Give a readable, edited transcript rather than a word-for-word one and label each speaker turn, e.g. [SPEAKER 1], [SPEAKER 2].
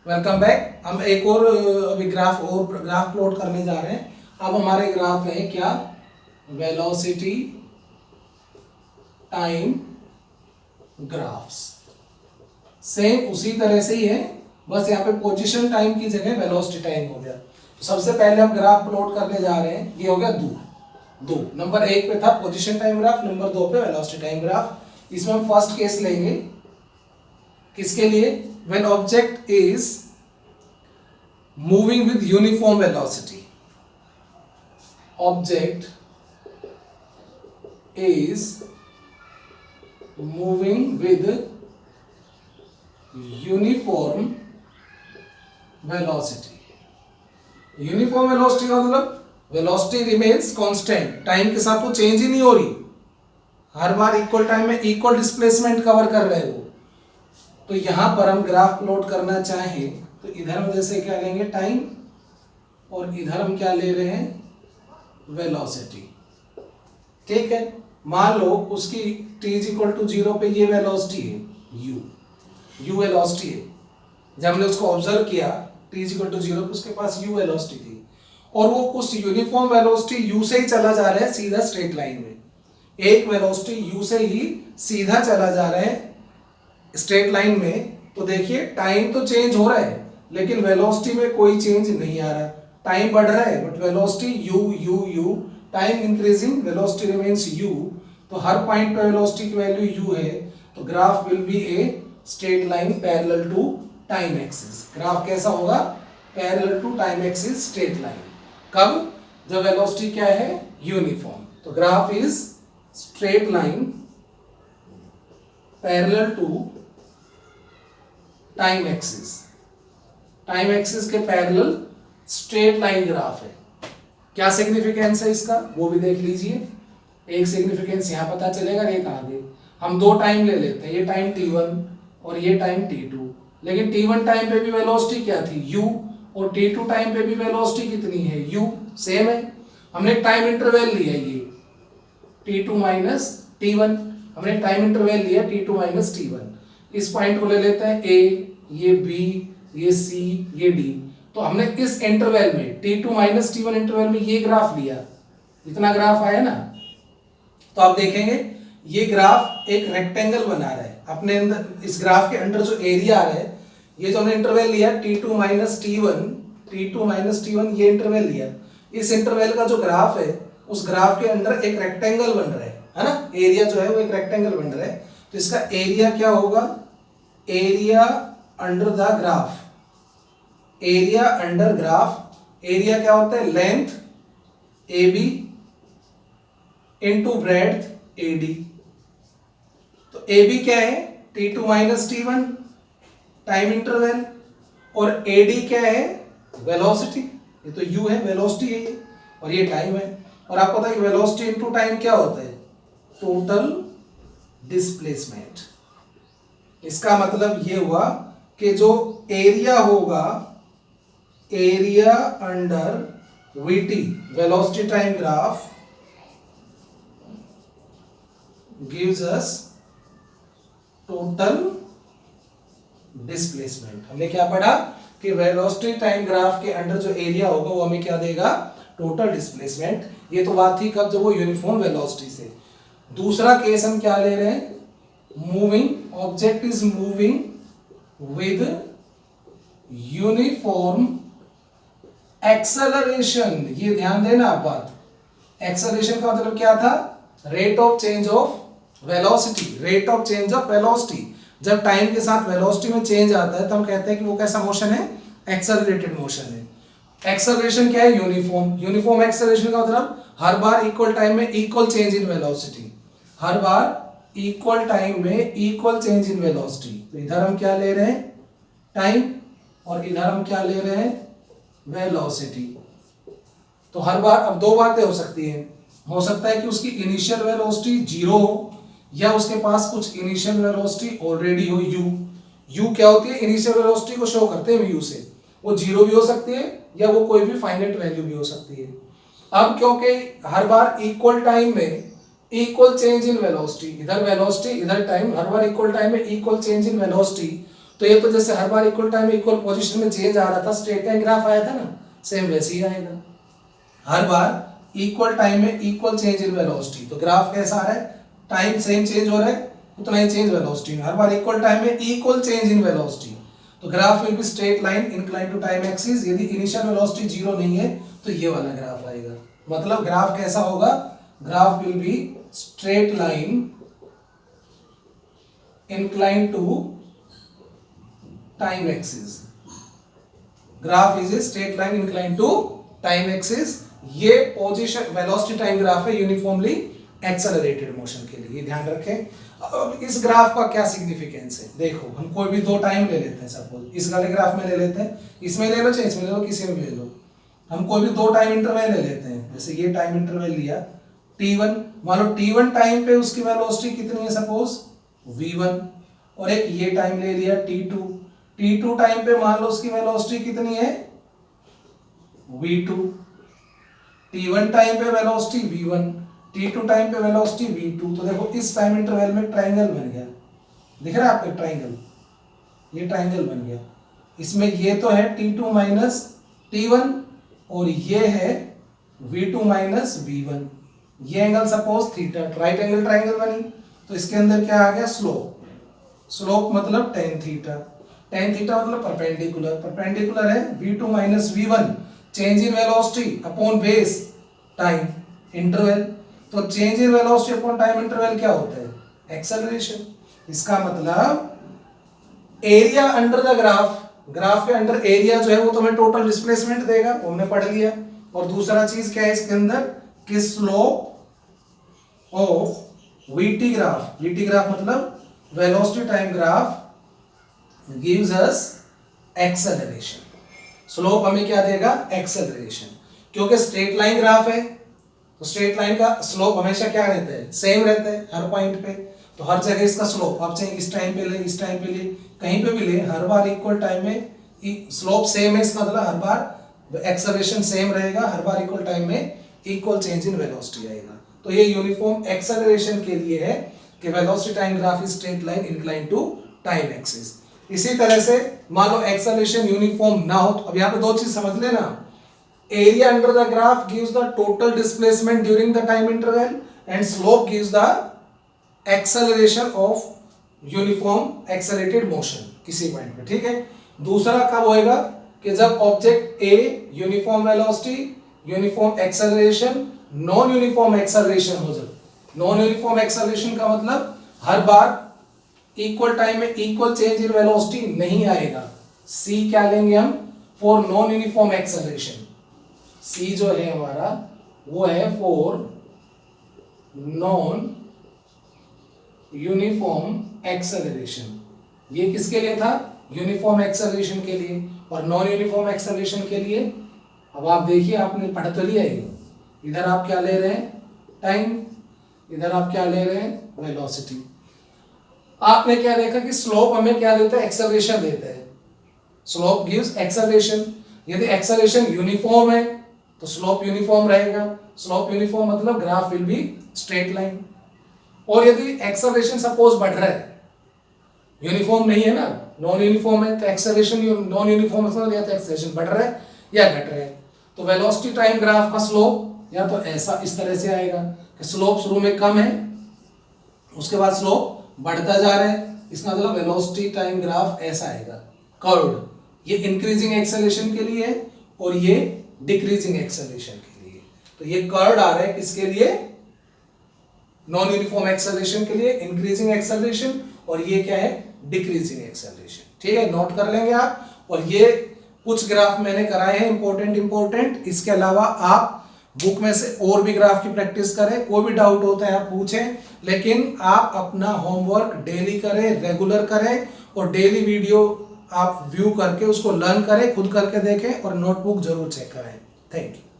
[SPEAKER 1] Welcome back. हम एक और अभी ग्राफ प्लॉट करने जा रहे हैं। अब हमारे ग्राफ है क्या, वेलोसिटी टाइम ग्राफ्स। सेम उसी तरह से ही है, बस यहाँ पे पोजीशन टाइम की जगह वेलोसिटी टाइम हो गया। तो सबसे पहले हम ग्राफ प्लॉट करने जा रहे हैं। ये हो गया दो नंबर 1 पे था पोजीशन टाइम ग्राफ, नंबर 2 पे वेलोसिटी टाइम ग्राफ। इसमें हम फर्स्ट केस लेंगे, किसके लिए? When object is moving with uniform velocity. Object is moving with uniform velocity. Uniform velocity का मतलब वेलोसिटी रिमेन्स कांस्टेंट, टाइम के साथ वो चेंज ही नहीं हो रही, हर बार इक्वल टाइम में इक्वल डिस्प्लेसमेंट कवर कर रहे हो। तो यहां पर हम ग्राफ प्लॉट करना चाहें तो इधर हम जैसे क्या लेंगे, टाइम, और इधर हम क्या ले रहे हैं, वेलोसिटी। ठीक है, मान लो उसकी t इज इक्वल टू 0 पे ये वेलोसिटी है, u वेलोसिटी है। जब हमने उसको ऑब्जर्व किया t इज इक्वल टू 0 पे उसके पास u वेलोसिटी थी, और वो उस यूनिफॉर्म वेलोसिटी u से ही चला जा रहा है सीधा स्ट्रेट लाइन में। एक वेलोसिटी u से ही सीधा चला जा रहा है स्ट्रेट लाइन में। तो देखिए टाइम तो चेंज हो रहा है लेकिन वेलोसिटी में कोई चेंज नहीं आ रहा। टाइम बढ़ रहा है but velocity u, time increasing, velocity remains u। तो हर पॉइंट पे वेलोसिटी की वैल्यू u है। तो graph will be a straight line parallel to time axis. Graph कैसा होगा? Parallel to time axis straight line. कब? जब वेलोसिटी क्या है? यूनिफॉर्म। तो graph is straight line parallel to time axis. Time axis के पैरेलल स्ट्रेट लाइन ग्राफ है। क्या सिग्निफिकेंस है इसका वो भी देख लीजिए। एक सिग्निफिकेंस यहां पता चलेगा, एक आगे। हम दो टाइम ले लेते हैं, ये टाइम t1 और ये टाइम t2। लेकिन t1 टाइम पे भी वेलोसिटी क्या थी? u, और t2 टाइम पे भी वेलोसिटी कितनी है? u, सेम है। हमने टाइम इंटरवल लिया ये t2 माइनस t1, हमने टाइम इंटरवल लिया t2 माइनस t1। इस पॉइंट को ले लेते हैं a, ये b, ये c, ये d। तो हमने इस इंटरवल में t2 माइनस t1 इंटरवल में ये ग्राफ लिया, इतना ग्राफ आया ना। तो आप देखेंगे ये ग्राफ एक रेक्टेंगल बना रहा है अपने अंदर। इस ग्राफ के अंदर जो एरिया आ रहा है, ये जो हमने इंटरवल लिया t2 माइनस t1, ये इंटरवल लिया, इस इंटरवल का जो ग्राफ है उस ग्राफ के अंदर एक रेक्टेंगल बन रहा है ना। एरिया जो है वो एक रेक्टेंगल बन रहा है। तो इसका एरिया क्या होगा? Area under the graph. Area under graph, area क्या होता है? Length AB into breadth AD। तो AB क्या है? t2 minus t1 time interval, और AD क्या है? वेलोसिटी। ये तो u है, वेलोसिटी है ये, और ये टाइम है। और आपको पता है कि वेलोसिटी इंटू टाइम क्या होता है? Total displacement. इसका मतलब ये हुआ कि जो एरिया होगा, area under VT, velocity time graph, gives us total displacement। हमने क्या पढ़ा कि वेलोसिटी टाइम ग्राफ के अंडर जो एरिया होगा वो हमें क्या देगा? Total displacement. ये तो बात थी कब? जब वो यूनिफॉर्म वेलोसिटी से। दूसरा केस हम क्या ले रहे हैं? Moving, object is moving with uniform acceleration. ये ध्यान देना आप बात। एक्सेलरेशन का मतलब क्या था? Rate of change of velocity. Rate of change of velocity, जब टाइम के साथ वेलोसिटी में चेंज आता है तो हम कहते हैं कि वो कैसा मोशन है? एक्सेलरेटेड मोशन है। एक्सेलरेशन क्या है? यूनिफॉर्म। यूनिफॉर्म एक्सेलरेशन का मतलब हर बार इक्वल टाइम में इक्वल चेंज इन वेलोसिटी, हर बार इक्वल टाइम में इक्वल चेंज इन वेलोसिटी। तो इधर हम क्या ले रहे हैं? टाइम, और इधर हम क्या ले रहे हैं? वेलोसिटी। तो हर बार अब दो बातें हो सकती हैं। हो सकता है कि उसकी इनिशियल वेलोसिटी 0 हो, या उसके पास कुछ इनिशियल वेलोसिटी ऑलरेडी हो u क्या होती है? इनिशियल वेलोसिटी को शो करते हैं u से। वो 0 भी हो सकती है या वो कोई भी फाइनाइट वैल्यू भी हो सकती है। अब क्योंकि हर बार इक्वल टाइम में इक्वल चेंज इन वेलोसिटी, इधर वेलोसिटी इधर टाइम, हर बार इक्वल टाइम में इक्वल चेंज इन वेलोसिटी, तो ये तो जैसे हर बार इक्वल टाइम इक्वल पोजीशन में चेंज आ रहा था, स्ट्रेट लाइन ग्राफ आया था ना, सेम वैसे ही आएगा। हर बार इक्वल टाइम में इक्वल चेंज इन वेलोसिटी, तो ग्राफ कैसा आ रहा है, टाइम सेम चेंज हो रहा है उतना ही चेंज वेलोसिटी में। हर बार इक्वल टाइम में इक्वल चेंज इन वेलोसिटी, तो graph will be straight line incline to time axis. यदि इनिशियल वेलोसिटी जीरो नहीं है तो ये वाला ग्राफ आएगा। मतलब ग्राफ कैसा होगा, graph will be straight line incline to time axis. Graph is a straight line incline to time axis. ये पोजीशन वेलोसिटी टाइम ग्राफ है यूनिफॉर्मली एक्सेलरेटेड मोशन के लिए, ध्यान रखें। अब इस ग्राफ का क्या सिग्निफिकेंस है, देखो हम कोई भी दो टाइम ले लेते हैं, सपोज इस वाले ग्राफ में ले लेते हैं, इसमें ले लो चाहे इसमें ले लो, किसी में ले लो। हम कोई भी दो टाइम इंटरवल ले लेते हैं, जैसे ये टाइम इंटरवल लिया t1, मान लो t1 टाइम पे उसकी वेलोसिटी कितनी है, सपोज v1, और एक ये टाइम ले लिया t2 टाइम पे मान लो उसकी वेलोसिटी कितनी है v2, t1 टाइम पे वेलोसिटी v1, t2 टाइम पे वेलोसिटी v2। तो देखो इस टाइम इंटरवल में ट्रायंगल बन गया, दिख रहा है आपको ट्रायंगल, ये ट्रायंगल बन गया। इसमें ये तो है t2 माइनस t1 और ये है v2 माइनस v1, ये angle suppose theta, right angle triangle बनी। तो इसके अंदर क्या आ गया, स्लोप मतलब tan थीटा मतलब परपेंडिकुलर है v2 minus v1, change in velocity upon base time interval. तो change in velocity upon time interval क्या होता है, एक्सेलरेशन। इसका मतलब एरिया अंडर द ग्राफ के अंडर एरिया जो है वो तुम्हें टोटल डिस्प्लेसमेंट देगा, वो हमने पढ़ लिया। और दूसरा चीज क्या है इसके अंदर कि स्लोप ऑफ वीटी ग्राफ मतलब velocity time graph gives us acceleration. Slope हमें क्या देगा, एक्सेलरेशन, क्योंकि स्ट्रेट लाइन ग्राफ है तो स्ट्रेट लाइन का स्लोप हमेशा क्या रहता है, सेम रहता है हर पॉइंट पे। तो हर जगह इसका स्लोप आप चाहे इस टाइम पे ले, इस टाइम पे ले, कहीं पे भी ले, हर बार इक्वल टाइम में स्लोप सेम है। इसका मतलब हर बार एक्सेलरेशन सेम रहेगा, हर बार इक्वल टाइम में इक्वल चेंज इन वेलोसिटी आएगा। तो ये यूनिफॉर्म एक्सेलरेशन के लिए है कि velocity time graph is straight line incline to time axis. इसी तरह से मान लो एक्सेलरेशन यूनिफॉर्म ना हो, तो अब यहाँ पे दो चीज समझ लेना, area under the graph gives the total displacement during the time interval and slope gives the acceleration of uniform accelerated motion किसी पॉइंट पे, ठीक है। दूसरा कब होएगा कि जब object A uniform velocity, uniform acceleration, non uniform acceleration हो जाए। नॉन यूनिफॉर्म एक्सेलरेशन का मतलब हर बार इक्वल टाइम में इक्वल चेंज इन वेलोसिटी नहीं आएगा। C क्या लेंगे हम, for non uniform acceleration. C जो है हमारा वो है फॉर नॉन यूनिफॉर्म एक्सेलरेशन। ये किसके लिए था, यूनिफॉर्म एक्सेलरेशन के लिए। और नॉन यूनिफॉर्म एक्सेलरेशन के लिए अब आप देखिए, आपने पढ़ तो लिया है, इधर आप क्या ले रहे हैं, टाइम, इधर आप क्या ले रहे हैं, वेलोसिटी। आपने क्या देखा कि स्लोप हमें क्या देता है, एक्सेलरेशन देता है। Slope gives acceleration. यदि एक्सेलरेशन यूनिफॉर्म है तो स्लोप यूनिफॉर्म रहेगा। स्लोप यूनिफॉर्म मतलब graph will be straight line. और यदि एक्सेलरेशन सपोज बढ़ रहा है, यूनिफॉर्म नहीं है ना, नॉन यूनिफॉर्म है, तो एक्सेलरेशन नॉन यूनिफॉर्म मतलब या तो एक्सेलरेशन बढ़ रहा है या घट रहा है। तो वेलोसिटी टाइम ग्राफ का स्लोप या तो ऐसा इस तरह से आएगा कि स्लोप शुरू में कम है, उसके बाद स्लोप बढ़ता जा रहा है। इसका मतलब वेलोसिटी टाइम ग्राफ ऐसा आएगा, कर्व्ड। ये इंक्रीजिंग एक्सेलरेशन के लिए है और ये डिक्रीजिंग एक्सेलरेशन के लिए। तो ये कर्व्ड आ रहा है किसके लिए, नॉन यूनिफॉर्म एक्सेलरेशन के लिए, इंक्रीजिंग एक्सेलरेशन, और ये क्या है, डिक्रीजिंग एक्सेलरेशन। ठीक है, नोट कर लेंगे आप। और ये कुछ ग्राफ मैंने कराए हैं इंपॉर्टेंट। इसके अलावा आप बुक में से और भी ग्राफ की प्रैक्टिस करें। कोई भी डाउट होता है आप पूछें, लेकिन आप अपना होमवर्क डेली करें, रेगुलर करें, और डेली वीडियो आप व्यू करके उसको लर्न करें, खुद करके देखें, और नोटबुक जरूर चेक करें। Thank you.